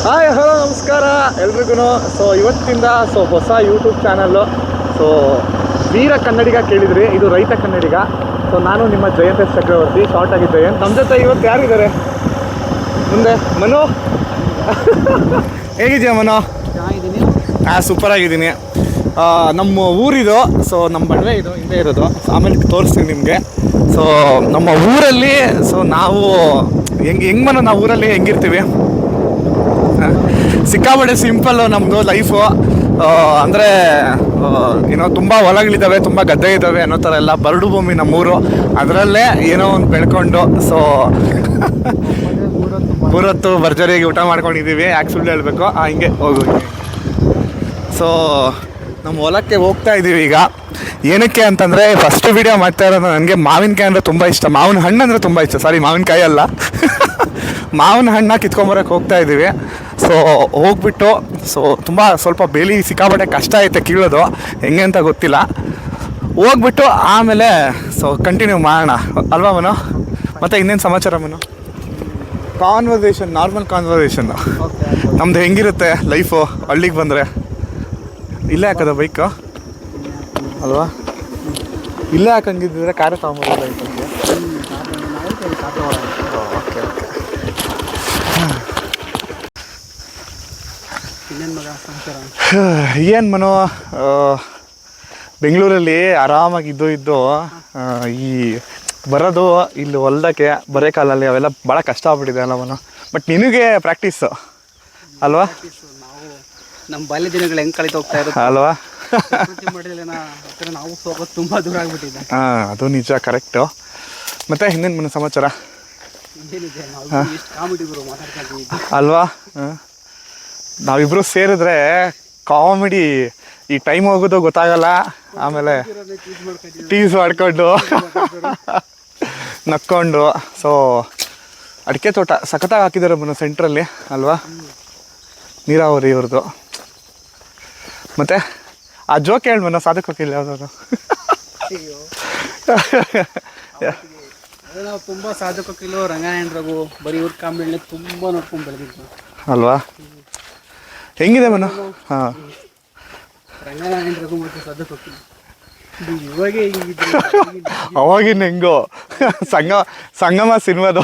Hi hello ನಮಸ್ಕಾರ ಎಲ್ರಿಗೂ. So ಇವತ್ತಿಂದ ಹೊಸ ಯೂಟ್ಯೂಬ್ ಚಾನಲ್ಲು. ಸೊ ವೀರ ಕನ್ನಡಿಗ ಕೇಳಿದ್ರಿ, ಇದು ರೈತ ಕನ್ನಡಿಗ. ಸೊ ನಾನು ನಿಮ್ಮ ಜಯಂತ್ ಚಕ್ರವರ್ತಿ, ಶಾರ್ಟ್ ಆಗಿ ಜಯಂತ್. ನಮ್ಮ ಜೊತೆ ಇವತ್ತು ಯಾರಿದ್ದಾರೆ ಮುಂದೆ? ಮನು ಹೇಗಿದೆಯಾ ಮನು? ಸೂಪರ್ ಆಗಿದ್ದೀನಿ. ನಮ್ಮ ಊರಿದು, ಸೊ ನಮ್ಮ ಬಂಡವೆ ಇದು ಹಿಂದೆ ಇರೋದು, ಆಮೇಲೆ ತೋರಿಸ್ತೀನಿ ನಿಮಗೆ. ಸೊ ನಮ್ಮ ಊರಲ್ಲಿ ನಾವು ಹೆಂಗೆ ಮನು, ನಾವು ಊರಲ್ಲಿ ಹೆಂಗಿರ್ತೀವಿ, ಸಿಕ್ಕಾಪಟ್ಟೆ ಸಿಂಪಲ್ಲು ನಮ್ಮದು ಲೈಫು. ಅಂದರೆ ಏನೋ ತುಂಬ ಹೊಲಗಳಿದ್ದಾವೆ, ತುಂಬ ಗದ್ದೆ ಇದ್ದಾವೆ ಅನ್ನೋ ಥರ ಎಲ್ಲ. ಬರಡು ಭೂಮಿ ನಮ್ಮೂರು, ಅದರಲ್ಲೇ ಏನೋ ಒಂದು ಬೆಳ್ಕೊಂಡು ಮೂರೊತ್ತು ಭರ್ಜರಿಯಾಗಿ ಊಟ ಮಾಡ್ಕೊಂಡಿದ್ದೀವಿ. ಯಾಕೆ ಸುಳ್ಳು ಹೇಳಬೇಕು, ಹಿಂಗೆ ಹೋಗಿ. ಸೊ ನಮ್ಮ ಹೊಲಕ್ಕೆ ಹೋಗ್ತಾ ಇದ್ದೀವಿ ಈಗ. ಏನಕ್ಕೆ ಅಂತಂದರೆ, ಫಸ್ಟ್ ವೀಡಿಯೋ ಮಾಡ್ತಾ ಇರೋದು. ನನಗೆ ಮಾವಿನಕಾಯಿ ಅಂದರೆ ತುಂಬ ಇಷ್ಟ, ಮಾವಿನ ಹಣ್ಣು ಅಂದರೆ ತುಂಬ ಇಷ್ಟ. ಸಾರಿ, ಮಾವಿನಕಾಯಿ ಅಲ್ಲ, ಮಾವಿನ ಹಣ್ಣು ಕಿತ್ಕೊಂಬರಕ್ಕೆ ಹೋಗ್ತಾ ಇದ್ದೀವಿ. ಸೊ ಹೋಗ್ಬಿಟ್ಟು ಸ್ವಲ್ಪ ಬೇಲಿ ಸಿಕ್ಕಾಪಟ್ಟೆ ಕಷ್ಟ ಐತೆ, ಕೀಳೋದು ಹೆಂಗೆ ಅಂತ ಗೊತ್ತಿಲ್ಲ. ಹೋಗ್ಬಿಟ್ಟು ಆಮೇಲೆ ಕಂಟಿನ್ಯೂ ಮಾಡೋಣ ಅಲ್ವಾ ಮನು? ಮತ್ತು ಇನ್ನೇನು ಸಮಾಚಾರ ಮನು? ಕಾನ್ವರ್ಸೇಷನ್, ನಾರ್ಮಲ್ ಕಾನ್ವರ್ಸೇಷನ್ನು ನಮ್ಮದು ಹೆಂಗಿರುತ್ತೆ ಲೈಫು ಹಳ್ಳಿಗೆ ಬಂದರೆ. ಇಲ್ಲೇ ಹಾಕೋದ ಬೈಕು ಅಲ್ವಾ? ಇಲ್ಲೇ ಹಾಕಂಗಿದ್ದರೆ ಕಾರೇ ತಗೊಂಬೋದಲ್ಲ ಬೈಕ್. Okay okay. ಏನು ಮನು, ಬೆಂಗಳೂರಲ್ಲಿ ಆರಾಮಾಗಿ ಇದ್ದು ಈ ಬರೋದು ಇಲ್ಲಿ ಹೊಲ್ದಕ್ಕೆ ಬರೇ ಕಾಲಲ್ಲಿ ಅವೆಲ್ಲ ಭಾಳ ಕಷ್ಟ ಆಗ್ಬಿಟ್ಟಿದೆ ಅಲ್ಲ ಮನು? ಬಟ್ ನಿನಗೆ ಪ್ರಾಕ್ಟೀಸು ಅಲ್ವಾ? ನಮ್ಮ ಬಾಲ್ಯ ದಿನಗಳು ಹೆಂಗೆ ಕಳೀತಾ ಹೋಗ್ತಾ ಇರುತ್ತೆ ಅಲ್ವಾ? ನಾವು ಹೋಗೋದು ತುಂಬ ದೂರ ಆಗ್ಬಿಟ್ಟಿದೆ. ಅದು ನಿಜ, ಕರೆಕ್ಟು. ಮತ್ತು ಇನ್ನೇನು ಮನು ಸಮಾಚಾರ ಅಲ್ವಾ? ನಾವಿಬ್ಬರು ಸೇರಿದ್ರೆ ಕಾಮಿಡಿ, ಈ ಟೈಮ್ ಹೋಗೋದು ಗೊತ್ತಾಗಲ್ಲ. ಆಮೇಲೆ ಟೀಸ್ ಮಾಡ್ಕೊಂಡು ನಕ್ಕೊಂಡು. ಸೊ ಅಡಿಕೆ ತೋಟ ಸಖತ್ತಾಗಿ ಹಾಕಿದ್ದಾರೆ ಮನು ಸೆಂಟ್ರಲ್ಲಿ ಅಲ್ವಾ? ನೀರಾವರಿ ಇವ್ರದ್ದು. ಮತ್ತು ಆ ಜೋಕ್ ಹೇಳಿ ಮನು, ಸಾಧಕ ವಕೀಲ್ ಯಾವ್ದಾದ್ರು? ನಾವು ತುಂಬ ಸಾಧಕ ವಕೀಲು, ರಂಗಾಯಣ ರಘು, ಬರೀ ಇವ್ರ ಕಾಮಿಡಿನ ತುಂಬ ನೋಡ್ಕೊಂಡು ಬೆಳೆದಿದ್ದು ಅಲ್ವಾ? ಹೆಂಗಿದೆ ಮನು? ಹಾಂ, ರಂಗಾಯಣ ರಘು ಮತ್ತು ಸಾಧಕ ವಕೀಲು ಇವಾಗೇ ಅವಾಗಿನ ಹೆಂಗೋ ಸಂಗಮ ಸಿನಿಮಾದು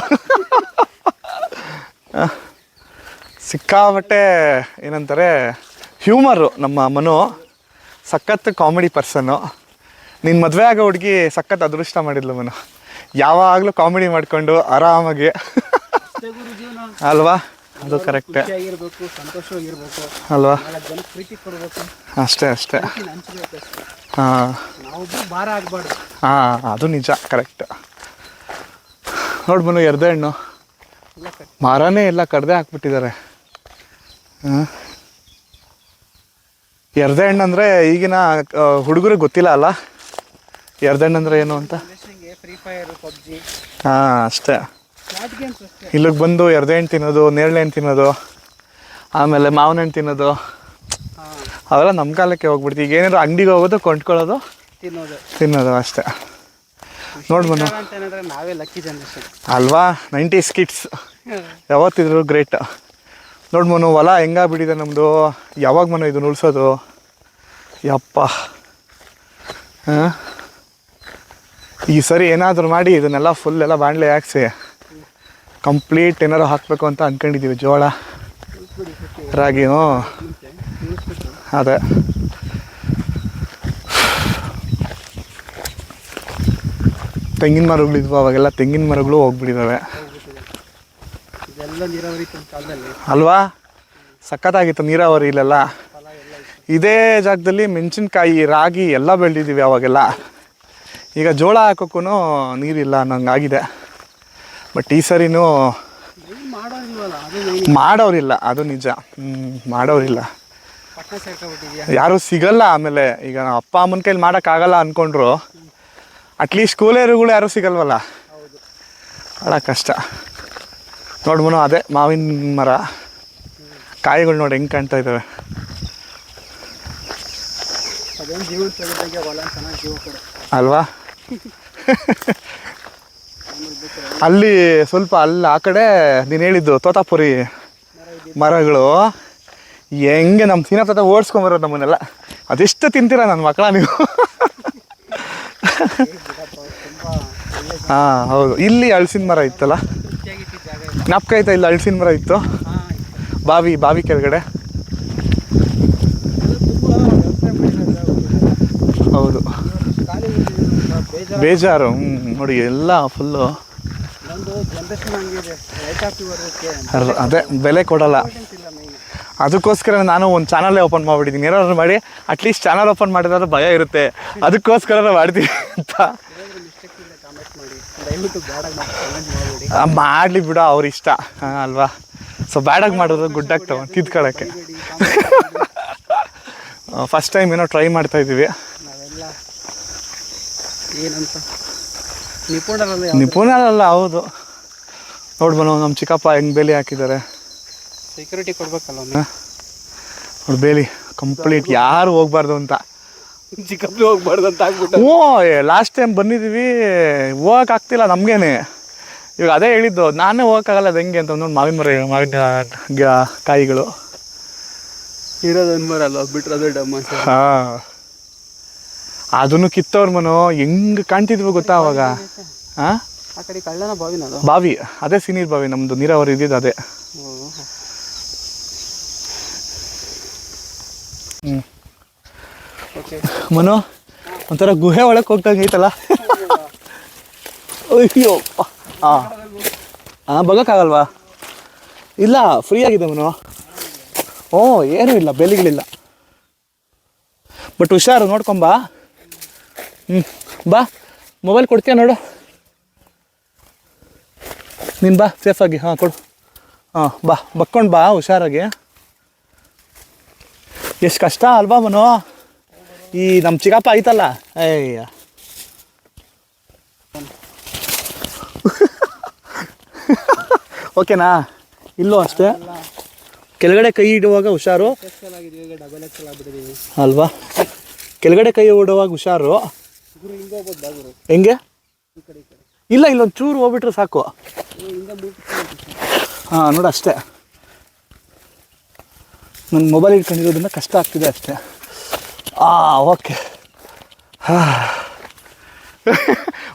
ಸಿಕ್ಕಾಬಟ್ಟೆ ಏನಂತಾರೆ ಹ್ಯೂಮರು ನಮ್ಮ ಮನು. ಸಖತ್ ಕಾಮಿಡಿ ಪರ್ಸನ್ನು. ನಿನ್ನ ಮದುವೆ ಆಗೋ ಹುಡುಗಿ ಸಖತ್ ಅದೃಷ್ಟ ಮಾಡಿದ್ಲು ಮನು, ಯಾವಾಗಲೂ ಕಾಮಿಡಿ ಮಾಡಿಕೊಂಡು ಆರಾಮಾಗಿ ಅಲ್ವಾ? ಅದು ಕರೆಕ್ಟೇ ಅಲ್ವಾ? ಅಷ್ಟೇ ಅಷ್ಟೇ. ಹಾಂ ಹಾಂ, ಅದು ನಿಜ, ಕರೆಕ್ಟ್. ನೋಡಿ ಮನು, ಎರ್ದೆ ಹಣ್ಣು ಮರನೇ ಎಲ್ಲ ಕಡ್ದೆ ಹಾಕ್ಬಿಟ್ಟಿದ್ದಾರೆ. ಎರ್ದೆ ಹಣ್ಣು ಅಂದರೆ ಈಗಿನ ಹುಡುಗರಿಗೆ ಗೊತ್ತಿಲ್ಲ ಅಲ್ಲ, ಎರ್ದೆ ಹಣ್ಣು ಅಂದರೆ ಏನು ಅಂತ. ಹಾಂ ಅಷ್ಟೇ. ಇಲ್ಲಿಗೆ ಬಂದು ಎರ್ದೆ ಹಣ್ಣು ತಿನ್ನೋದು, ನೇರಳೆ ಹಣ್ಣು ತಿನ್ನೋದು, ಆಮೇಲೆ ಮಾವಿನ ಹಣ್ಣು ತಿನ್ನೋದು, ಅವೆಲ್ಲ ನಮ್ಮ ಕಾಲಕ್ಕೆ ಹೋಗ್ಬಿಡ್ತೀವಿ. ಈಗ ಏನಾದ್ರು ಅಂಗಡಿಗೆ ಹೋಗೋದು, ಕೊಂಡ್ಕೊಳ್ಳೋದು, ತಿನ್ನೋದು ಅಷ್ಟೇ. ನೋಡಿ ಮನು, ನಾವೇ ಲಕ್ಕಿ ಜನರೇಷನ್ ಅಲ್ವಾ? 90s kids ಯಾವತ್ತಿದ್ರು great. ನೋಡಿ ಮನು, ಹೊಲ ಹೆಂಗಾಗ್ಬಿಟ್ಟಿದೆ ನಮ್ಮದು. ಯಾವಾಗ ಮನು ಇದನ್ನು ಉಳಿಸೋದು? ಯಪ್ಪ. ಹಾಂ, ಈ ಸರಿ ಏನಾದರೂ ಮಾಡಿ ಇದನ್ನೆಲ್ಲ ಫುಲ್ ಎಲ್ಲ ಬಾಣಲೆ ಹಾಕ್ಸಿ ಕಂಪ್ಲೀಟ್ ಏನಾರು ಹಾಕಬೇಕು ಅಂತ ಅಂದ್ಕೊಂಡಿದ್ದೀವಿ. ಜೋಳ, ರಾಗಿ. ಹ್ಞೂ ಅದೇ. ತೆಂಗಿನ ಮರಗಳಿದ್ವು, ಅವಾಗೆಲ್ಲ ತೆಂಗಿನ ಮರಗಳು ಹೋಗ್ಬಿಟ್ಟಿದ್ದಾವೆ ಅಲ್ವಾ? ಸಖತ್ತಾಗಿತ್ತು ನೀರಾವರಿ ಇಲ್ಲೆಲ್ಲ. ಇದೇ ಜಾಗದಲ್ಲಿ ಮೆಣಸಿನ್ಕಾಯಿ, ರಾಗಿ ಎಲ್ಲ ಬೆಳೆದಿದ್ದೀವಿ ಅವಾಗೆಲ್ಲ. ಈಗ ಜೋಳ ಹಾಕೋಕ್ಕೂ ನೀರಿಲ್ಲ ಅನ್ನೋಂಗಾಗಿದೆ. ಬಟ್ ಈ ಸರಿನೂ ಮಾಡೋರಿಲ್ಲ, ಅದು ನಿಜ. ಮಾಡೋರಿಲ್ಲ, ಯಾರೂ ಸಿಗಲ್ಲ. ಆಮೇಲೆ ಈಗ ನಾವು ಅಪ್ಪ ಅಮ್ಮನ ಕೈಲಿ ಮಾಡೋಕ್ಕಾಗಲ್ಲ ಅಂದ್ಕೊಂಡ್ರು, ಅಟ್ಲೀಸ್ಟ್ ಸ್ಕೂಲೇರುಗಳು ಯಾರೂ ಸಿಗಲ್ವಲ್ಲ, ಭಾಳ ಕಷ್ಟ. ನೋಡಿ ಮನು, ಅದೇ ಮಾವಿನ ಮರ, ಕಾಯಿಗಳು ನೋಡಿ ಹೆಂಗೆ ಕಾಣ್ತಾ ಇದ್ದಾವೆ ಅಲ್ವಾ? ಅಲ್ಲಿ ಸ್ವಲ್ಪ ಅಲ್ಲಿ ಆ ಕಡೆ ನೀನು ಹೇಳಿದ್ದು ತೋತಾಪುರಿ ಮರಗಳು ಹೆಂಗೆ ನಮ್ಮ ಸೀನಪ್ಪ ಓಡಿಸ್ಕೊಂಬರೋದು ನಮ್ಮನ್ನೆಲ್ಲ. ಅದೆಷ್ಟು ತಿಂತೀರ ನನ್ನ ಮಕ್ಕಳ ನೀವು? ಹಾಂ ಹೌದು, ಇಲ್ಲಿ ಹಲಸಿನ ಮರ ಇತ್ತಲ್ಲ, ಜ್ಞಾಪಕ ಆಯ್ತಾ? ಇಲ್ಲಿ ಹಲಸಿನ ಮರ ಇತ್ತು, ಬಾವಿ ಕೆಳಗಡೆ. ಹೌದು, ಬೇಜಾರು. ನೋಡಿ ಎಲ್ಲ ಫುಲ್ಲು ಅದೇ ಬೆಲೆ ಕೊಡಲ್ಲ. ಅದಕ್ಕೋಸ್ಕರ ನಾನು ಒಂದು ಚಾನಲ್ಲೇ ಓಪನ್ ಮಾಡಿಬಿಟ್ಟಿದ್ದೀನಿ. ಏನಾದ್ರು ಮಾಡಿ ಅಟ್ಲೀಸ್ಟ್ ಚಾನಲ್ ಓಪನ್ ಮಾಡಿದ್ರೆ ಭಯ ಇರುತ್ತೆ, ಅದಕ್ಕೋಸ್ಕರ ಮಾಡ್ತೀನಿ ಅಂತ. ಮಾಡಲಿ ಬಿಡೋ, ಅವ್ರ ಇಷ್ಟ ಅಲ್ವಾ. ಸೊ ಬ್ಯಾಡಾಗಿ ಮಾಡಿದ್ರೆ ಗುಡ್ ಆಗ್ತಾವ ತಿದ್ಕೊಳ್ಳೋಕ್ಕೆ. ಫಸ್ಟ್ ಟೈಮ್ ಏನೋ ಟ್ರೈ ಮಾಡ್ತಾ ಇದ್ದೀವಿ. ನಿಪುಣರಲ್ಲ, ಹೌದು. ನೋಡ್ಬೋ ನಮ್ಮ ಚಿಕ್ಕಪ್ಪ ಹೆಂಗೆ ಬೇಲಿ ಹಾಕಿದ್ದಾರೆ. ಸೆಕ್ಯೂರಿಟಿ ಕೊಡ್ಬೇಕಲ್ಲ ನೋಡಿ, ಬೇಲಿ ಕಂಪ್ಲೀಟ್, ಯಾರು ಹೋಗ್ಬಾರ್ದು ಅಂತ. ಚಿಕ್ಕಪ್ಪ ಹೋಗ್ಬಾರ್ದು ಅಂತ ಆಗ್ಬಿಟ್ಟು. ಲಾಸ್ಟ್ ಟೈಮ್ ಬಂದಿದ್ದೀವಿ, ಹೋಗೋಕ್ಕಾಗ್ತಿಲ್ಲ ನಮಗೇನೆ. ಇವಾಗ ಅದೇ ಹೇಳಿದ್ದು, ನಾನೇ ಹೋಗೋಕ್ಕಾಗಲ್ಲ ಅದು ಹೆಂಗೆ ಅಂತ. ನೋಡಿ ಮಾವಿನ ಕಾಯಿಗಳು ಇರೋದೊಂದು ಮರ ಅಲ್ಲ, ಬಿಟ್ರೆ ಅದು ಡಮ್ಮ. ಹಾಂ, ಅದನ್ನು ಕಿತ್ತವ್ರ ಮನೋ ಹೆಂಗೆ ಕಾಣ್ತಿದ್ವಿ ಗೊತ್ತಾ ಅವಾಗ. ಹಾಂ, ಆ ಕಡೆ ಕಳ್ಳನ ಬಾವಿನದು. ಬಾವಿ ಅದೇ ಸಿನೀರ್ ಬಾವಿ, ನಮ್ಮದು ನೀರಾವರಿ ಇದ್ದಿದ್ದು ಅದೇ. ಮನು ಒಂಥರ ಗುಹೆ ಒಳಗೆ ಹೋಗ್ದಂಗೆ ಐತಲ್ಲ. ಅಯ್ಯೋ, ಹಾಂ ಬಗೋಕ್ಕಾಗಲ್ವಾ? ಇಲ್ಲ, ಫ್ರೀ ಆಗಿದೆ ಮನು. ಏನೂ ಇಲ್ಲ, ಬೆಲೆಗಳಿಲ್ಲ. ಬಟ್ ಹುಷಾರು, ನೋಡ್ಕೊಂಬಾ. ಬಾ, ಮೊಬೈಲ್ ಕೊಡ್ತೀಯ ನೋಡು ನೀನು. ಬಾ ಸೇಫಾಗಿ. ಹಾಂ ಕೊಡು. ಬಾ, ಬಕ್ಕೊಂಡು ಬಾ ಹುಷಾರಾಗಿ. ಎಷ್ಟು ಕಷ್ಟ ಅಲ್ವಾ ಮನು? ಈ ನಮ್ಮ ಚಿಕ್ಕಪ್ಪ ಐತಲ್ಲ, ಅಯ್ಯ ಓಕೆನಾ? ಇಲ್ಲೂ ಅಷ್ಟೇ, ಕೆಳಗಡೆ ಕೈ ಇಡುವಾಗ ಹುಷಾರು ಅಲ್ವಾ. ಕೆಳಗಡೆ ಕೈ ಇಡುವಾಗ ಹುಷಾರು. ಹೆಂಗೆ? ಇಲ್ಲ, ಇಲ್ಲೊಂದು ಚೂರು ಹೋಗ್ಬಿಟ್ರೆ ಸಾಕು. ಹಾಂ ನೋಡು, ಅಷ್ಟೇ. ನನ್ನ ಮೊಬೈಲ್ ಇಟ್ಕೊಂಡಿರೋದ್ರಿಂದ ಕಷ್ಟ ಆಗ್ತಿದೆ ಅಷ್ಟೇ. ಓಕೆ.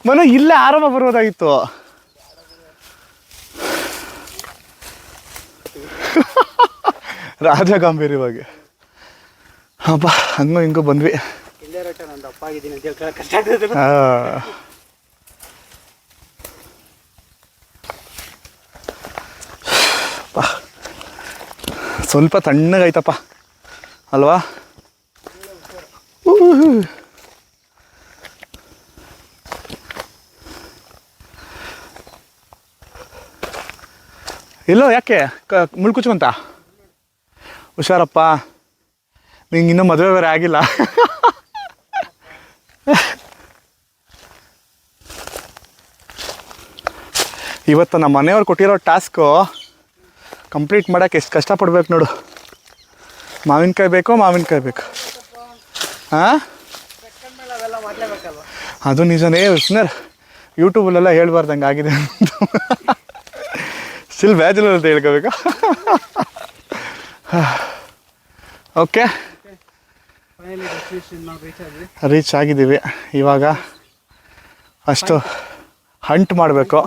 ಮನು ಇಲ್ಲೇ ಆರಾಮ ಬರ್ಬೋದಾಗಿತ್ತು. ರಾಜ ಗಾಂಭೀರ್ಯವಾಗಿ. ಹಬ್ಬ, ಹಂಗೋ ಹಿಂಗೋ ಬಂದ್ವಿ. ಸ್ವಲ್ಪ ತಣ್ಣಗಾಯ್ತಪ್ಪ ಅಲ್ವಾ. ಎಲ್ಲೋ ಯಾಕೆ ಮುಳ್ಕುಚ್ಕೊಂತ? ಹುಷಾರಪ್ಪ, ನಿಂಗೆ ಇನ್ನೂ ಮದುವೆ ಬೇರೆ ಆಗಿಲ್ಲ. ಇವತ್ತು ನಮ್ಮ ಮನೆಯವ್ರು ಕೊಟ್ಟಿರೋ ಟಾಸ್ಕು ಕಂಪ್ಲೀಟ್ ಮಾಡೋಕ್ಕೆ ಎಷ್ಟು ಕಷ್ಟಪಡ್ಬೇಕು ನೋಡು. ಮಾವಿನಕಾಯಿ ಬೇಕು. ಹಾಂ, ಅದು ನಿಜನೇ ವಿಷ್ಣರ್. ಯೂಟ್ಯೂಬಲ್ಲೆಲ್ಲ ಹೇಳ್ಬಾರ್ದಂಗೆ ಆಗಿದೆ ಅಂತ. ಸ್ಟಿಲ್ ಬ್ಯಾಚುಲರ್ ಅಂತ ಹೇಳ್ಕೋಬೇಕಾ? ಓಕೆ, ರೀಚ್ ಆಗಿದ್ದೀವಿ. ಇವಾಗ ಅಷ್ಟು ಹಂಟ್ ಮಾಡಬೇಕು.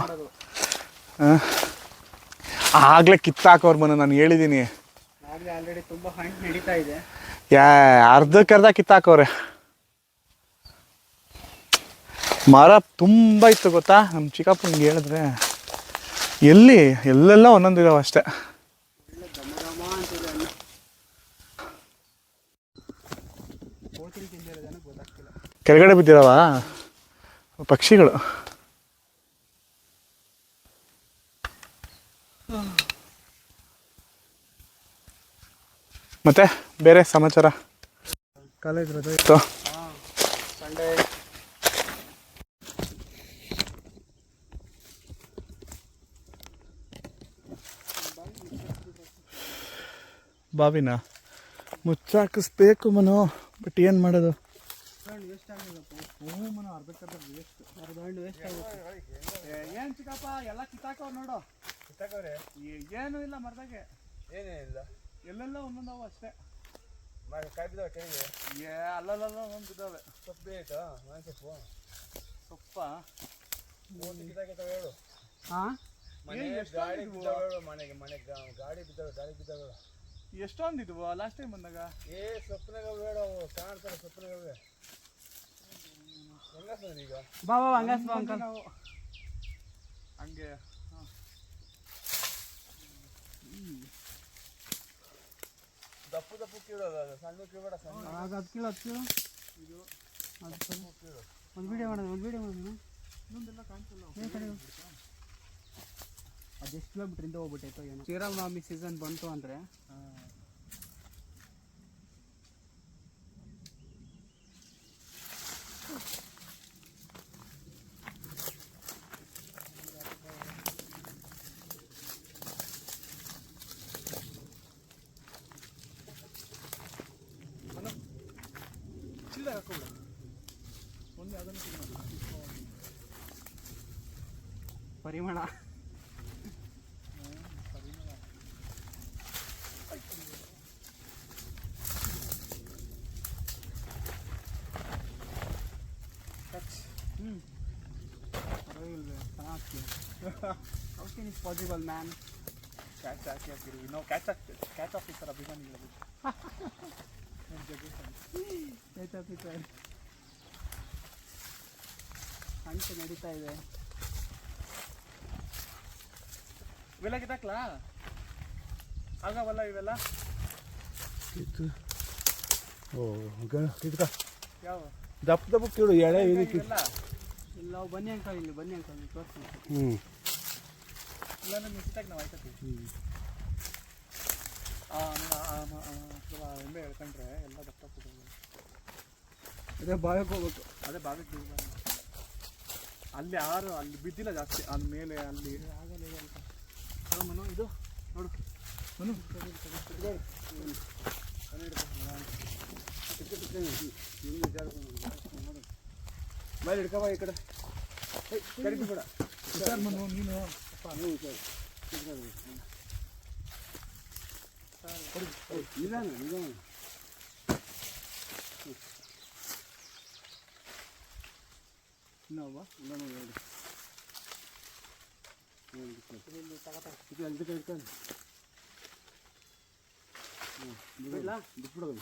ಆಗಲೇ ಕಿತ್ತಾಕೋರು ಮನೆ, ನಾನು ಹೇಳಿದ್ದೀನಿ. ಅರ್ಧಕ್ಕರ್ಧ ಕಿತ್ತಾಕೋರೆ. ಮರ ತುಂಬ ಇತ್ತು ಗೊತ್ತಾ. ನಮ್ಮ ಚಿಕ್ಕಪ್ಪನಿಗೆ ಹೇಳಿದ್ರೆ ಎಲ್ಲೆಲ್ಲ ಒಂದೊಂದಿದಾವೆ ಅಷ್ಟೇ. ಕೆಳಗಡೆ ಬಿದ್ದಿದಾವ ಪಕ್ಷಿಗಳು. ಮತ್ತೆ ಬೇರೆ ಸಮಾಚಾರ? ಕಾಲೇಜ್ ರಜೆ ಇತ್ತು. ಬಾವಿನ ಮುಚ್ಚಾಕಿಸ್ಬೇಕು ಮನೋ, ಬಟ್ ಏನು ಮಾಡೋದು? ಏನು ಚಿಕ್ಕಪ್ಪ ಎಲ್ಲ ಕಿತ್ತಾಕವ್ರು ನೋಡು. ಏನು ಇಲ್ಲ ಮರದಾಗೆ. ಏನೇನಿಲ್ಲ ಎಲ್ಲೆಲ್ಲ ಒಂದೊಂದವು ಅಷ್ಟೇ. ಕಾಯಿ ಬಿದ್ದಾವೆ ಕೆಳಗೆ. ಅಲ್ಲಲ್ಲ ಒಂದು ಬಿದ್ದಾವೆ. ಸೊಪ್ಪು ಬೇಕಾ? ಮನೆ ಸೊಪ್ಪು ಸೊಪ್ಪ ಹೇಳು. ಹಾಂ ಮನೆ ಗಾಡಿ ಬಿದ್ದಾವೆ ಹೇಳು. ಮನೆಗೆ ಗಾಡಿ ಬಿದ್ದಾವೆ. ಎಷ್ಟೊಂದಿದ್ವು ಲಾಸ್ಟ್ ಟೈಮ್ ಬಂದಾಗ? ಸೊಪ್ಪಿನಾಗ ಬೇಡ, ಅವು ಕಾಣ್ತಾರೆ ಸೊಪ್ಪಿನಾಗವೆ. ಹೆಂಗಾಗ್ತದೆ ಈಗ? ಬಾ ಹಂಗಾಸ್ ಬಾ ಅಂಕಲ್. ಹಂಗೆ ದಪ್ಪು ಕೀಳೋದು, ಸಣ್ಣ ಕೀಳಬೇಡ. ಸಣ್ಣ ಆಗ 10 ಕಿಲೋ ಇದು ಒಂದು ವಿಡಿಯೋ ಮಾಡೋದು ಇನ್ನೊಂದೆಲ್ಲ ಕಾಣಿಸಲ್ಲ. ಅದೆಷ್ಟು ಕಿಲೋಮೀಟ್ರಿಂದ ಹೋಗ್ಬಿಟ್ಟೈತೋ ಏನೋ. ಶ್ರೀರಾಮನವಮಿ ಸೀಸನ್ ಬಂತು ಅಂದರೆ ಪರಿಮಳ. ಪರವಾಗಿಲ್ಲ, ಚೆನ್ನಾಗಿ. How can it possible man? Catch ಹಾಕಿರ್ತೀವಿ ನಾವು. ಕ್ಯಾಚ್ ಆಫೀಸರ್ ಅಭಿಮಾನಿಗಳು. ಹಂಚೆ ನಡೀತಾ ಇದೆ. ಇವೆಲ್ಲ ಕಿತ್ತಾಕ್ಲಾ? ಆಗವಲ್ಲ ಇವೆಲ್ಲ. ಯಾವ ದಪ್ಪ ಕೀಳು ಎಳೆ ಇವೆಲ್ಲ? ಇಲ್ಲ ಬನ್ನಿ ಅಂಕಲ್, ಇಲ್ಲಿ ಬನ್ನಿ ಅಂಕಲ್, ತೋರಿಸ್ತೀನಿ. ಇಲ್ಲ ನೀವು ಕಿತ್ತಾಕ್ ನಾವು ಆಯ್ತತಿ. ಎಮ್ಮೆ ಹೇಳ್ಕೊಂಡ್ರೆ ಎಲ್ಲ ದಪ್ಪ ಕೂಡೋದು. ಅದೇ ಬಾಯಕ್ಕೆ ಹೋಗ್ಬೇಕು. ಅದೇ ಭಾಗಕ್ಕೆ ಅಲ್ಲಿ ಯಾರು ಅಲ್ಲಿ ಬಿದ್ದಿಲ್ಲ ಜಾಸ್ತಿ. ಅಲ್ಲಿ ಮೇಲೆ ಅಲ್ಲಿ ಆಗಲ್ಲ ಅಂತ ಮನು. ಇದು ನೋಡು ಮನು, ಮೇಲೆ ಹಿಡ್ಕವ ಈ ಕಡೆ ಕಡಿದು ಬೇಡ ಮನು. ನೀನು ನಿಧಾನ ಇನ್ನೊಬ್ಬ ಬಿಟ್ಬಿಡೋದು.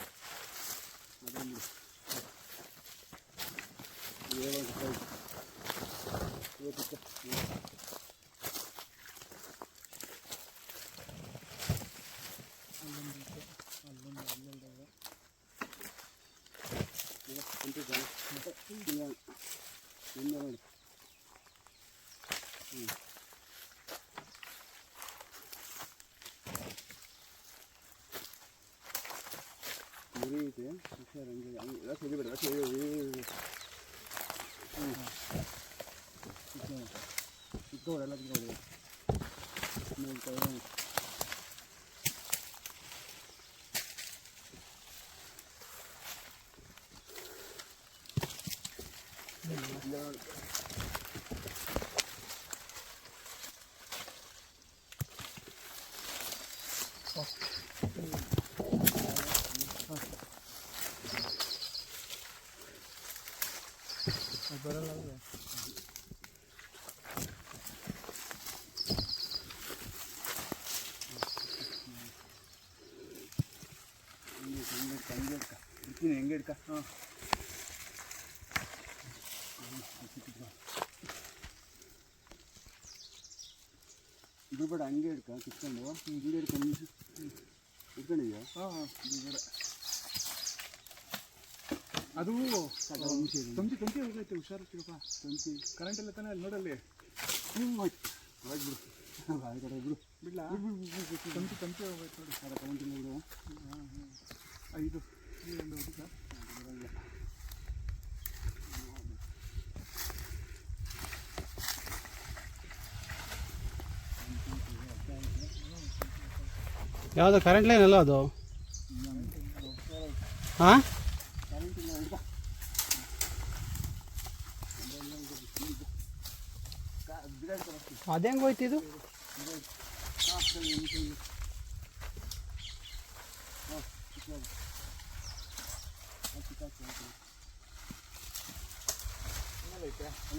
ಮುರಿಯುತ್ತೆ ಹುಷಾರಂಗೆ ಎಲ್ಲ ತೆಗಿಬೇಡ. ಚಿಕ್ಕವರೆಲ್ಲ ತಿಳ್ಕೊಳ್ಳಿ. ಬರಲ್ಲ. ಹೆಂಗೆ ಹಿಡ್ಕ. ಹಾಂ ಬಿಡ್ಬೇಡ, ಹಂಗೆ ಹಿಡ್ಕ ಕಿತ್ಕೊಂಡು. ಹಿಂಗೆ ಹಿಡ್ಕೊಂಡು ಹಿಡ್ಕೊಂಡಿದ್ಯಾ? ಹಾಂ ಅದು ತಂತಿ ಹೋಗೈತೆ. ಹುಷಾರಿರ್ತೀರಪ್ಪ. ತಂತಿ ಕರೆಂಟ್ ಎಲ್ಲ ತಾನೇ ಅಲ್ಲಿ ನೋಡಲ್ಲಿ. ಬಿಡು ಆ ಕಡೆ ಬಿಡು. ಬಿಡ್ಲಾ? ತಂತಿ ಹೋಗೈತೆ ನೋಡಿ. ಸರ ಕರೆಂಟ್ ಬಿಡು. ಇದು ಈ ಒಂದು ಹುಡುಗ ಯಾವುದು ಕರೆಂಟ್ ಲೈನ್ ಅಲ್ಲ ಅದು? ಹಾಂ ಅದೇಂಗೆ ಹೋಯ್ತು ಇದು?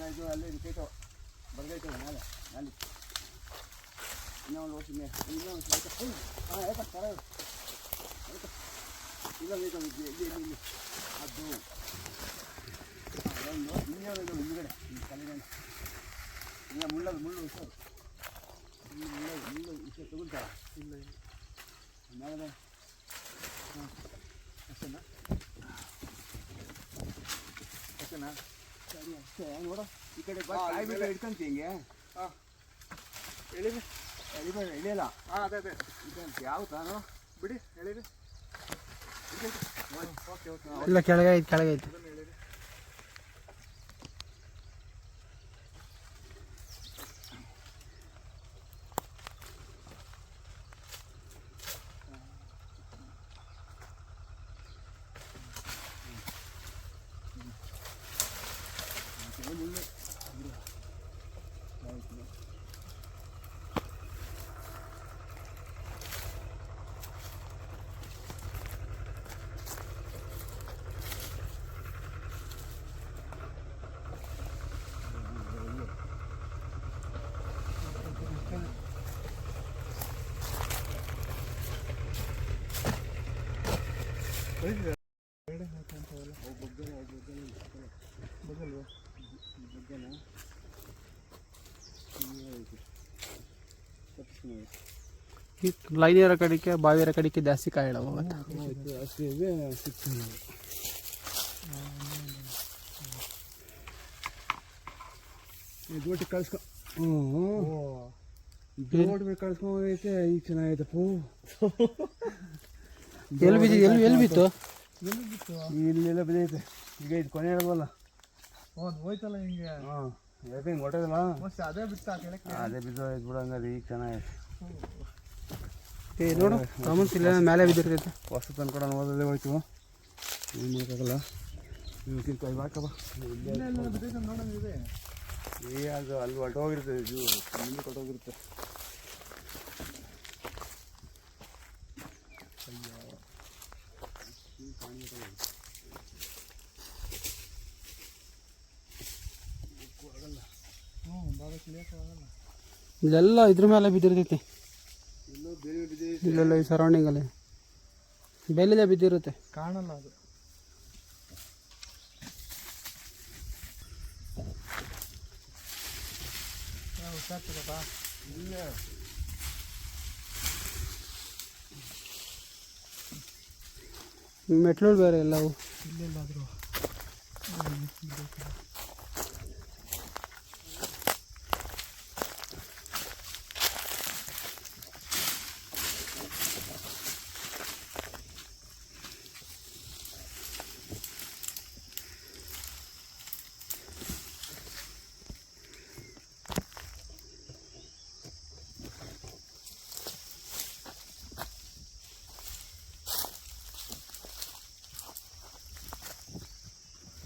ಇದು ಅಲ್ಲೇ ಕೈತವ ಬರ್ಗೈತವ ಮೇಲೆ ಅಲ್ಲಿ ಇನ್ನೂ ಒಂದು ವರ್ಷ ಇನ್ನೂ ಒಂದು ಹಾಂ ಯಾಕೆ ಥರ ಇಲ್ಲ ಬೇಕು ಇಲ್ಲಿ ಇಲ್ಲಿ ಅದು ಇನ್ನೇನು ಹಿಂದ್ಗಡೆ ಕಲೆಗಡೆ ಇಲ್ಲ ಮುಳ್ಳು ಹುಷಾರು ಮುಳ್ಳು ವಿಷಯ ತಗೊಳ್ತಾರ ಇಲ್ಲ ಮೇಲೆ ಹಾಂ ಅಷ್ಟೇನಾ ಅಷ್ಟೇನಾ ಸರಿ ಅಷ್ಟೇ ನೋಡ ಈ ಕಡೆ ಬಾಯಿ ಬಿಟ್ಟು ಹಿಡ್ಕೊಂತಿ ಹಿಂಗೆ ಹಾಂ ಎಳಿರಿ ಎಳಿಬೇಡ ಎಳಿಯಲ್ಲ ಹಾಂ ಅದೇ ಇದಂತ ಯಾವ ತಾನು ಬಿಡಿ ಎಳಿರಿ ಓಕೆ ಓಕೆ ಇಲ್ಲ ಕೆಳಗೈತೆ ಲೈನ್ ಇರೋ ಕಡೆಗೆ ಬಾವಿ ಇರೋ ಕಡೆಗೆ ಜಾಸ್ತಿ ಕಾಯಿ ಇಡವ ಅಷ್ಟೇ ಇದೆ ಜೋಟಿ ಕಳ್ಸ್ಕೊ ಜೋಟಿ ಕಳ್ಸ್ಕೊಂಡೈತೆ ಈಗ ಚೆನ್ನಾಗೈತಪ್ಪ ಎಲ್ಲಿ ಬಿತ್ತು ಇಲ್ಲೆಲ್ಲ ಬಿದ್ದೈತೆ ಈಗ ಇದು ಕೊನೆ ಹೇಳಲ್ವಲ್ಲ ಹೋಯ್ತಲ್ಲ ಹಿಂಗೆ ಹಾಂ ಯಾಕೆ ಹಿಂಗೆ ಹೊಟ್ಟೋದಲ್ಲ ಅದೇ ಬಿತ್ತ ಅದೇ ಬಿದ್ದೋಯ್ತು ಬಿಡು ಹಂಗಾರೆ ಈಗ ಚೆನ್ನಾಗೈತೆ ನೋಡು ಕಾಮನ್ಸ್ ಇಲ್ಲ ಮೇಲೆ ಬಿದ್ದಿರ್ತೈತೆ ಹೊಸ ತಂದ್ಕೊಡ ಓದೋದೇ ಹೋಯ್ತು ಏನು ಮಾಡೋಕ್ಕಾಗಲ್ಲ ನೀವು ಕೈ ಬಾಕಪ್ಪ ನೋಡೋದಿದೆ ಅದು ಅಲ್ಲಿ ಹೊರಟೋಗಿರುತ್ತೆ ಇದು ಮುಂದೆ ಕೊಟ್ಟೋಗಿರುತ್ತೆ ಇಲ್ಲೆಲ್ಲ ಇದ್ರ ಮೇಲೆ ಬಿದ್ದಿರ್ತೈತಿ ಎಲ್ಲೋ ಬೇರೆ ಬಿದ್ದಿದೆ ಇಲ್ಲೆಲ್ಲ ಈ ಸರೌಂಡಿಂಗಲ್ಲಿ ಬೆಲ್ಲಿದೆ ಬಿದ್ದಿರುತ್ತೆ ಕಾಣಲ್ಲ ಅದು ಹುಷಾರ್ತದಪ್ಪ ಇಲ್ಲ ಮೆಟ್ಲು ಬೇರೆ ಎಲ್ಲವು ಇಲ್ಲೆಲ್ಲಾದರೂ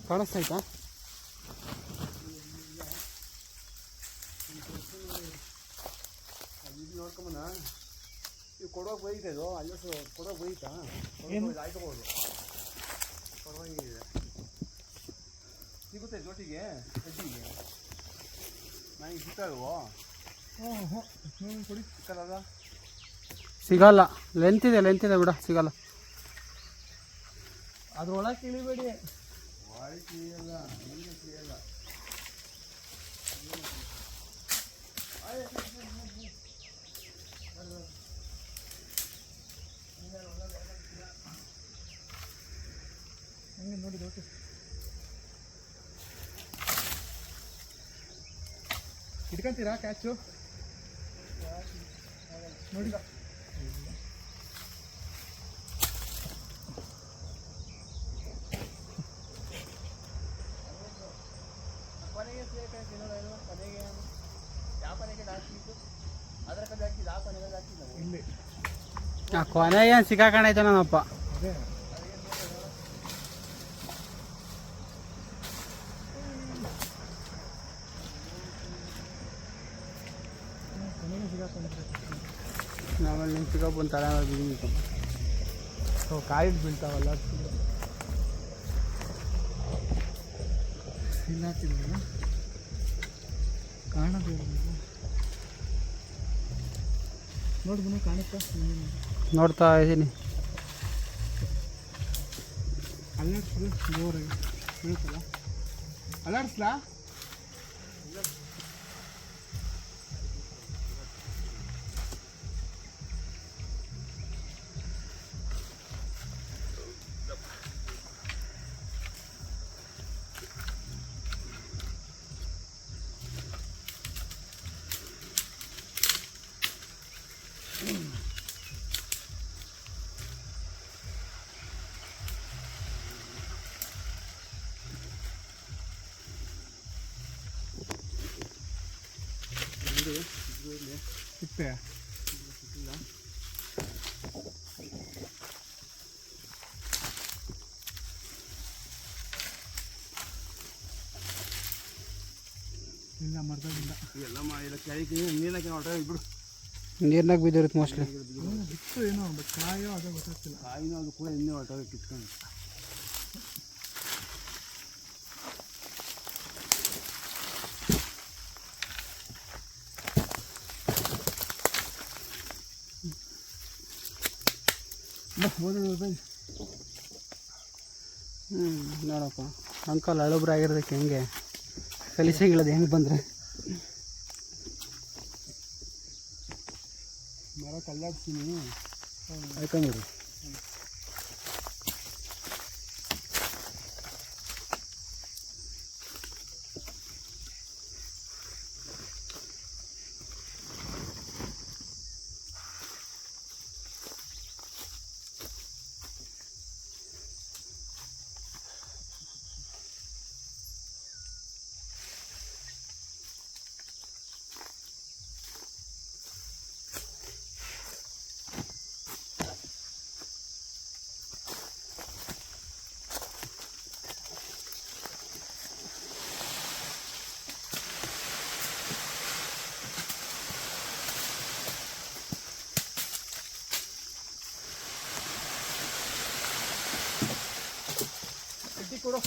ಕಾಣಿಸ್ತಾಯ್ತಾ ನೋಡ್ಕೊಂಬನ ಇವು ಕೊಡೋಕೆ ಬೈತೆ ಇದು ಅಲ್ಲೇ ಕೊಡೋಕೆ ಬೈತಾ ಆಯ್ಕೋಬೋದು ಪರವಾಗಿಲ್ಲ ಸಿಗುತ್ತೆ ಜೋಟಿಗೆ ಕಡ್ಡಿಗೆ ನನಗೆ ಸಿಕ್ಕಲ್ವೋ ಕೊಡಿ ಸಿಕ್ಕಲ್ಲ ಸಿಗಲ್ಲ ಲೆಂತ್ ಇದೆ ಬಿಡ ಸಿಗಲ್ಲ ಅದ್ರೊಳಗೆ ಇಳಿಬೇಡಿ ವಾಡಿ ಸಿಗಲ್ಲ ಹಿಂಗೆ ಸಿಗಲ್ಲ ಹಂಗೆ ನೋಡಿ ದೊಡ್ಡ ಇಟ್ಕೊಂತೀರಾ ಕ್ಯಾಚು ನೋಡಿ ಇಲ್ಲಿ ಆ ಕೊನೆಗೆ ಏನು ಸಿಕ್ಕಾಕಣೈತೆ ನನ್ನಪ್ಪ ಅದೇ ಆಮೇಲೆ ನಿಮ್ಮ ಸಿಗಪ್ಪ ತಲೆ ಬಿದ್ದು ಕಾಯಿ ಬೀಳ್ತಾವಲ್ಲ ಇಲ್ಲ ತಿನ್ನ ಕಾಣೋದು ನೋಡ್ದು ಕಾಣುತ್ತಾ ನೋಡ್ತಾ ಇದ್ದೀನಿ. ಅಲ್ಲಾಡ್ಸು ಜೋರಾಗಿ ಬೀಳುತ್ತಲ್ಲ ಅಲ್ಲಾಡ್ಸ್ಲಾ ಸಿಕ್ತೆ ಇಲ್ಲ ಮರ್ದಾಗಿಲ್ಲ ಎಲ್ಲ ಮಾಡಿಲ್ಲ ಕೆಳಗೆ ನೀರಕ್ಕೆ ಹೊರಟ ಇಬ್ರು ನೀರ್ನಾಗ ಬಿದ್ದಿರುತ್ತೆ ಮೋಸ್ಟ್ಲಿ. ಬಿತ್ತು ಏನೋ ಬಟ್ ಕಾಯೋ ಅದೇ ಗೊತ್ತಾಗ್ತಿಲ್ಲ. ಕಾಯಿನೋ ಅದು ಕೂಡ ಇನ್ನೂ ಹೊರಟೋಗಿ ಕಿತ್ಕೊಂಡು ನೋಡಪ್ಪ ಅಂಕಲ್ ಹಳಬ್ರು ಆಗಿರೋದಕ್ಕೆ ಹೆಂಗೆ ಕಲಿಸಂಗಿಳದು ಹೆಂಗೆ ಬಂದರೆ ಮರ ಕಲ್ಲಾಡ್ತೀನಿ ಯಾಕಂದ್ರೆ ಕೊಡು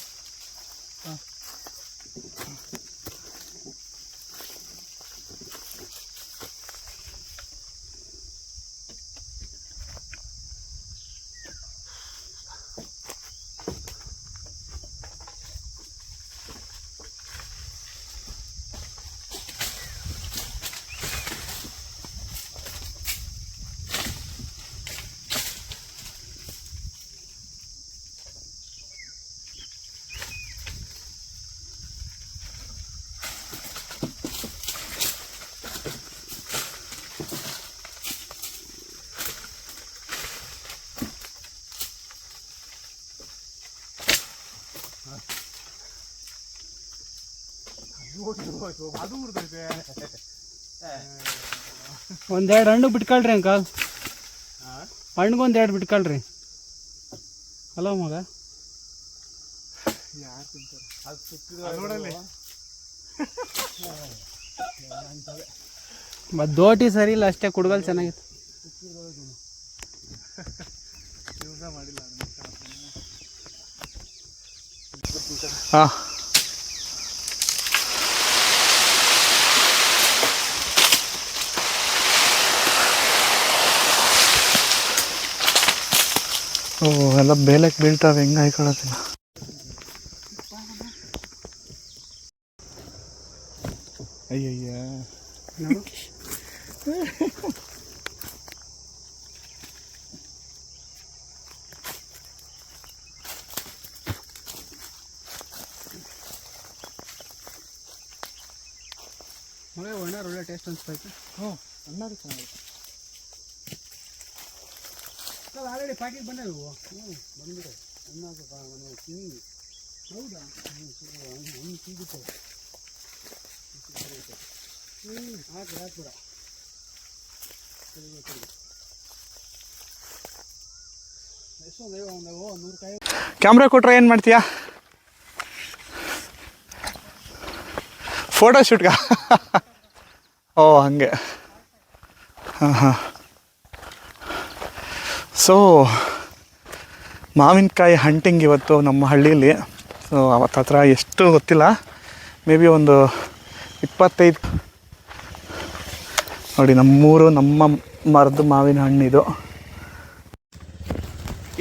ಅದು ಉರ್ದೈತೆ. ಒಂದೆರಡು ಹಣ್ಣು ಬಿಟ್ಕೊಳ್ರಿ ಅಂಕಲ್, ಹಣ್ಣಿಗೊಂದೆರಡು ಬಿಟ್ಕೊಳ್ರಿ. ಹಲೋ ಮಗ, ಯಾರು ತಿಂತಾರೆ ಅದು ಸುತ್ತಿದ ನೋಡಲ್ಲಿ ಮತ್ತು ದೋಟಿ ಸರಿ ಇಲ್ಲ ಅಷ್ಟೇ, ಕುಡ್ಗಲ್ ಚೆನ್ನಾಗಿತ್ತು. ಮಾಡಿಲ್ಲ ಹಾಂ ಓ ಎಲ್ಲ ಬೇಲಕ್ಕೆ ಬೀಳ್ತಾವೆ, ಹೆಂಗೆ ಹಾಕೊಳ್ಳೋದಿಲ್ಲ. ಅಯ್ಯಯ್ಯ ಮಗ ಒಳ್ಳೆ ಟೇಸ್ಟ್ ಅನ್ಸ್ತಾಯ್ತು. ಹ್ಞೂ ಅಣ್ಣಾರು ಚೆನ್ನಾಗಿತ್ತು. ಆಲ್ರೆಡಿ ಪ್ಯಾಕೆಟ್ ಬಂದವು. ಬಂದ್ಬಿಡು ಅನ್ನ ತಿಂಗಿ. ಹೌದಾ? ಹಣ್ಣು ಸಿಗುತ್ತೆ. ಹಾಕ್ಬಿಡ. ಎಷ್ಟೊಂದು ಒಂದು 100 ಕಾಯಿ. ಕ್ಯಾಮ್ರಾ ಕೊಟ್ರೆ ಏನು ಮಾಡ್ತೀಯಾ? ಫೋಟೋ ಶೂಟ್ಗ? ಓ ಹಂಗೆ. ಹಾಂ ಹಾಂ. ಸೊ ಮಾವಿನಕಾಯಿ ಹಂಟಿಂಗ್ ಇವತ್ತು ನಮ್ಮ ಹಳ್ಳಿಯಲ್ಲಿ. ಸೊ ಅವತ್ತು ಹತ್ರ ಎಷ್ಟು ಗೊತ್ತಿಲ್ಲ, ಮೇ ಬಿ ಒಂದು 25 ನೋಡಿ. ನಮ್ಮ ಮರದ ಮಾವಿನ ಹಣ್ಣಿದು.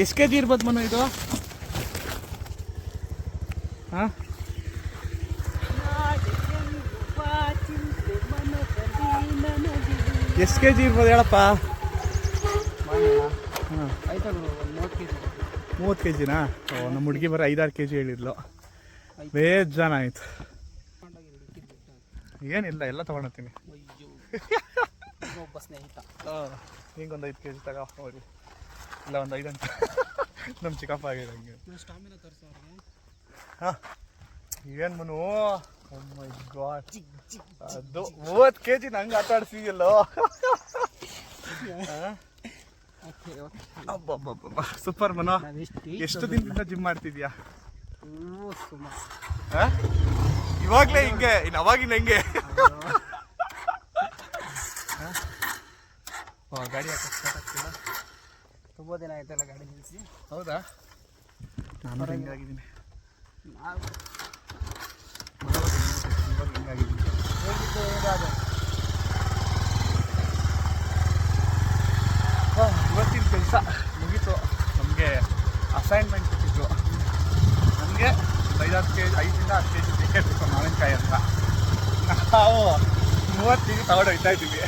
ಎಷ್ಟು ಕೆ ಜಿ ಇರ್ಬೋದು ಮನು ಇದು? ಹಾಂ, ಎಷ್ಟು ಕೆ ಜಿ ಇರ್ಬೋದು ಹೇಳಪ್ಪ? ಹಾಂ, 30 ಕೆ ಜಿನಾ? ನಮ್ಮ ಹುಡುಗಿ ಬರೋ 5-6 ಕೆ ಜಿ ಹೇಳಿದ್ಲು. ಬೇಜಾನ ಆಯ್ತು. ಏನಿಲ್ಲ, ಎಲ್ಲ ತೊಗೊಂಡೋಗ್ತೀನಿ. ಒಬ್ಬ ಸ್ನೇಹಿತ ಹಿಂಗೊಂದು 5 ಕೆ ಜಿ ತಗೋ ಹೋಗಿ, ಇಲ್ಲ ಒಂದು 5 ಅಂತ ನಮ್ಮ ಚಿಕ್ಕಪ್ಪ ಆಗಿದೆ ಹಂಗೆ. ಸ್ಟಾಮಿನಾ ತರಿಸೋರಿಗೆ ಹಾಂ, ಏನು ಮನು? ಓ ಮೈ ಗಾಡ್, ಅದು 30 ಕೆ ಜಿ ನಂಗೆ ಆಟ ಆಡ್ಸಿದ್ಯಲ್ಲೋ. ಅಬ್ಬಬ್ಬಬ್ಬ, ಸೂಪರ್ ಮನು. ಎಷ್ಟು ದಿನದಿಂದ ಜಿಮ್ ಮಾಡ್ತಿದ್ಯಾ? ಇವಾಗಲೇ ಹಿಂಗೆ, ಇನ್ನು ಅವಾಗಿನ ಹೆಂಗೆ? ಗಾಡಿ ಹಾಕಿಲ್ಲ, ತುಂಬ ದಿನ ಆಯ್ತಲ್ಲ ಗಾಡಿ ನಿಲ್ಲಿಸಿ. ಹೌದಾ? ನಾನು ಹಿಂಗಾಗಿದ್ದೀನಿ, ಹಿಂಗಾಗಿದ್ದೀನಿ. ಇವತ್ತಿನ ಕೆಲಸ ಮುಗೀತು. ನಮಗೆ ಅಸೈನ್ಮೆಂಟ್ ಕೊಟ್ಟಿದ್ರು. ನನಗೆ 5-6 ಕೆ ಜಿ, 5-10 ಕೆ ಜಿ ಬೇಕೇ ಬೇಕು ಮಾವಿನಕಾಯಿ ಅಂತ. ನಾವು 30 ತಗೊಂಡು ಹೋಗ್ತಾ ಇದ್ದೀವಿ.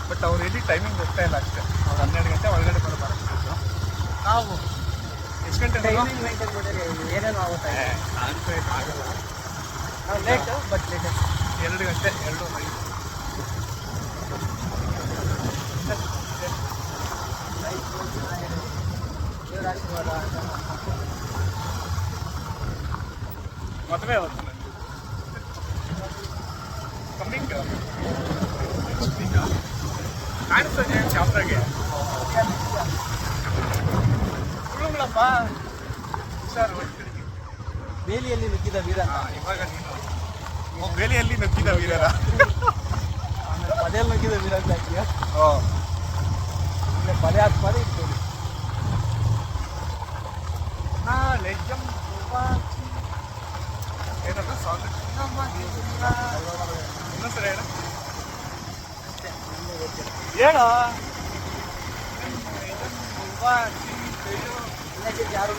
ಬಟ್ ಅವ್ರು ಎಲ್ಲಿ ಟೈಮಿಂಗ್ ಗೊತ್ತಾ ಇಲ್ಲ ಅಷ್ಟೇ. ಅವ್ರು 12 ಗಂಟೆ ಒಳಗಡೆ ಬರಬೇಕು. ನಾವು ಎಷ್ಟು ಗಂಟೆ ಟೈಮಿಂಗ್ ಮೇಂಟೈನ್ ಮಾಡಿದ್ರೆ ಏನೇನು ಆಗುತ್ತೆ? ಆಗಲ್ಲ. ಲೇಟ್ ಬಟ್ ಲೇಟೆಸ್ಟ್ 2 ಗಂಟೆ 2:05. ದೇವರ ಆಶೀರ್ವಾದ. ಮದುವೆ ಅವತ್ತು ಕಮ್ಮಿಂಗ್ ಕಾಣಿಸ್ತದೆ ಕ್ಯಾಮ್ರಾಗೆ. ಹುಡುಗಳಪ್ಪ ಸರ್, ಬೇಲಿಯಲ್ಲಿ ನುಗ್ಗಿದ ವೀರ. ಇವಾಗ ನೀನು ಬೇಲಿಯಲ್ಲಿ ನುಗ್ಗಿದ ವೀರರ, ಪದೇಲಿ ನುಗ್ಗಿದ ವೀರ ಅಂತ ಹಾಕಿಯ. ಪದೇ ಆದ ಪದೇ ಇತ್ತು. ನಾಳೆ ಏನಂತ ಸಾಂಗ್ ಇನ್ನೊಂದ್ಸರಿ ಹೇಳ. ಹೇಳ ಯಾರು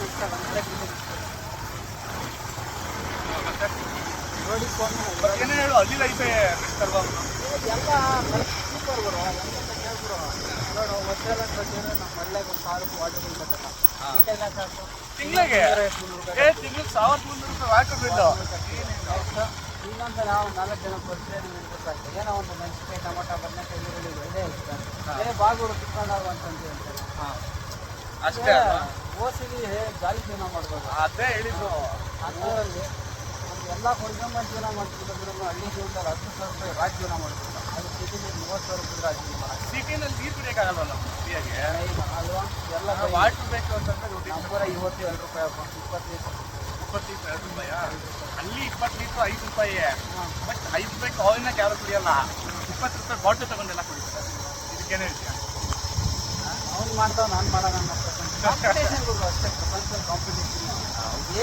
ನೋಡಿ ಏನೇ ಹೇಳು, ಅಲ್ಲಿ ಲೈಫೇ ಅಲ್ವಾ? ಎಲ್ಲ ಸೂಪರ್ ಬರೋ ಕೇಳ್ಬಿಡು. ನೋಡು ಮೊದಲೆಲ್ಲ ನಮ್ಮ ಒಳ್ಳೆಗೆ ಒಂದು 1000 ರೂಪಾಯಿ ವಾಟರ್ ಬಿಲ್ ಕಟ್ಟಲ್ಲ. ತಿಂಗಳಿಗೆ ತಿಂಗಳಿಗೆ 1300 ರೂಪಾಯಿ ವಾಟರ್ ಬಿಲ್ಲು. ಇನ್ನೊಂದು ನಾವು 4 ಜನ ಬರ್ತೀವಿ ಸಾಕು. ಏನೋ ಒಂದು ಮೆಣಸಿನಕಾಯಿ, ಟೊಮೊಟೊ, ಬದನೆಕಾಯಿ, ಈರುಳ್ಳಿ ಇದೇ ಇರ್ತದೆ. ಬಾಗಿಲು ಕಿತ್ಕೊಂಡಾಗ ಅಂತಂದು ಹೇಳ್ತಾರೆ. ಅಷ್ಟೇ ಓಸಿಲಿ ಜಾಲಿ ಜೀವನ ಮಾಡ್ಬೋದು. ಅದೇ ಹೇಳಿದ್ರು. ಅಂಥವ್ರಿಗೆ ಎಲ್ಲ ಕೊಂಡ್ಕೊಂಬ ಜೀವನ ಮಾಡ್ತಿದ್ರು. ಹಳ್ಳಿ ಜೀವನದಲ್ಲಿ 10,000 ರೂಪಾಯಿ ರಾಜ್ ಜೀವನ ಮಾಡ್ತಿದ್ರು. ಅದು ಸಿಟಿಲಿ 30,000 ರೂಪಾಯಿ ರಾಜ್ ಜೀವನ ಮಾಡೋದು. ಸಿಟಿನಲ್ಲಿ ನೀರು ಕುಡಿಯೋಕ್ಕಾಗಲ್ವಲ್ಲ ಫ್ರೀಯಾಗಿ ಅಲ್ವಾ? ಎಲ್ಲ ವಾಟರ್ ಬೇಕು ಅಂತಂದ್ರೆ ನಮ್ಮೂರ 22 ರೂಪಾಯಿ ಅಪ್ಪ, 20 ಲೀಟರ್. 20 ಲೀಟರ್ 2 ರೂಪಾಯಾ? ಅಲ್ಲಿ 20 ಲೀಟ್ರ್ 5 ರೂಪಾಯಿ. ಬಟ್ 5 ರೂಪಾಯಿ ಆಯಿಲ್ನ ಯಾರು ಕುಡಿಯಲ್ಲ. 20 ರೂಪಾಯಿ ಬಾಟ್ಲ್ ತಗೊಂಡೆಲ್ಲ ಕುಡಿತಾರೆ. ಇದಕ್ಕೇನು ಹೇಳ್ತೀಯ? ಅವ್ನು ಮಾಡ್ತಾವ, ನಾನು ಮಾಡೋಣ ಅನ್ನೋ ಕಾಂಪಿಟೇಷನ್ ಕೊಡುವ ಅಷ್ಟೇ. ಪ್ರಪಂಚದಲ್ಲಿ ಕಾಂಪಿಟೇಷನ್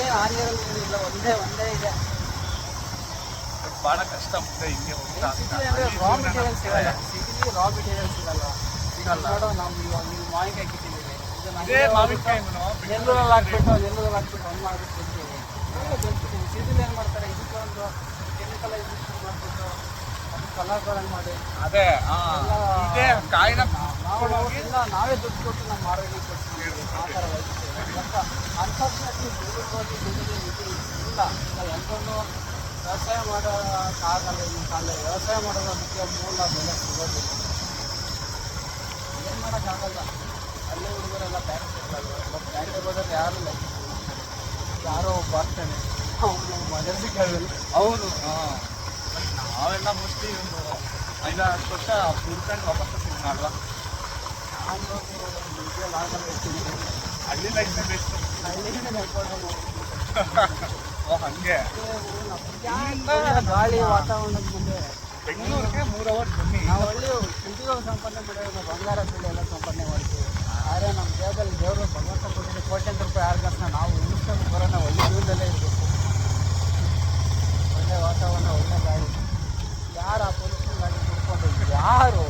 ಏನು ಆರ್ಯರಲ್ಲಿ ಇಲ್ಲ, ಒಂದೇ ಇದೆ. ಭಾಳ ಕಷ್ಟ ಮುಂದೆ ಹಿಂಗೆ ಹೋಗ್ತಾ. ಸಿಟಿಲಿ ಅಂದರೆ ರಾ ಮೆಟೀರಿಯಲ್ ಸಿಗಲ್ಲ. ಸಿಟಿಲಿ ರಾ ಮೆಟೀರಿಯಲ್ ಸಿಗಲ್ಲ. ನೋಡೋ ನಾವು ನೀವು ಮಾವಿನಕಾಯಿ ಕಿಟ್ಟಿದ್ದೀವಿ. ಇದೇ ಮಾವಿನಕಾಯಿ ನೆಲ್ಲೂರಲ್ಲಿ ಹಾಕ್ಬಿಟ್ಟು ಹಣ್ಣು ಮಾಡ್ಬಿಟ್ಟು ತಿಂತೀವಿ. ಬೆಳ್ತಿದ್ದೀವಿ. ಸಿಟಿಲಿ ಏನು ಮಾಡ್ತಾರೆ, ಇದಕ್ಕೊಂದು ಕೆಮಿಕಲೈಸೇಷನ್ ಮಾಡಿಬಿಟ್ಟು ಅದು ಕಲರ್ಗಳನ್ನು ಮಾಡಿ ಅದೇ ಇದೇ ಕಾಯಿನ ಇಲ್ಲ ನಾವೇ ದುಡ್ಡು ಕೊಟ್ಟು ನಮ್ಮ ಆರೋಗ್ಯ ಕೊಡ್ತೀವಿ. ಆ ಥರ ಅನ್ಫಾರ್ಚುನೇಟ್ಲಿ ಇಲ್ಲ ಎಲ್ಲರೂ ವ್ಯವಸಾಯ ಮಾಡೋಕ್ಕಾಗಲ್ಲ. ಇನ್ನು ಕಾಲ ವ್ಯವಸಾಯ ಮಾಡೋದು ಮುಖ್ಯ, ಮೂಲ ಬೆಲೆ ಸಿಗೋದಿಲ್ಲ. ಏನು ಮಾಡೋಕ್ಕಾಗಲ್ಲ. ಅಲ್ಲೇ ಹುಡುಗರೆಲ್ಲ ಬ್ಯಾಂಕ್ ಬಟ್ ಬ್ಯಾಂಕಿಗೆ ಹೋದ್ರೆ ಯಾರೋ ಬರ್ತಾನೆ, ಅವನು ಮನೆಯಲ್ಲಿ ಕೇಳಲ್ಲ. ಹೌದು. ನಾವೆಲ್ಲ ಮೋಸ್ಟ್ಲಿ ಒಂದು 5-6 ವರ್ಷ ಹುಡ್ಕೊಂಡು ವಾಪಸ್ ಸಿಗೋಣ ಅಲ್ವಾ? ನಾನು ಆಗಲ್ಲ ಇರ್ತೀನಿ. ಹಳ್ಳಿ ಲೈಫ್ನೇ ಬೆಸ್ಟ್. ಹಳ್ಳಿಗೆ ನಡ್ಕೊಂಡು ಓ ಹಾಗೆ ಗಾಳಿ ವಾತಾವರಣದ ಮುಂದೆ ಬೆಂಗಳೂರಿಗೆ 3 ಅವರ್ ಬನ್ನಿ. ನಾವು ಹಳ್ಳಿ ಸಿಟಿಗಳು ಸಂಪಾದನೆ ಮಾಡಿದ್ರೆ ಬಂಗಾರ ಬೆಲೆ ಎಲ್ಲ ಸಂಪಾದನೆ ಮಾಡ್ತೀವಿ. ಆದರೆ ನಮ್ಮ ದೇಹದಲ್ಲಿ ದೇವ್ರ ದೇವರು ಭಗವಂತ ಕೊಟ್ಟಿದ್ದು ಕೋಟ್ಯಂತರ ರೂಪಾಯಿ ಆರ್ಗಸ್ನ ನಾವು ಉಳಿಸ್ಕೊಂಡು ಬರೋಣ, ಒಳ್ಳೆ ಜೀವನದಲ್ಲೇ ಇರಬೇಕು, ಒಳ್ಳೆ ವಾತಾವರಣ, ಒಳ್ಳೆ ಗಾಳಿ. ಯಾರು ಆ ಪೊಲ್ಯೂಷನ್ ಗಾಡಿ ಕುಡ್ಕೊಂಡು ಯಾರು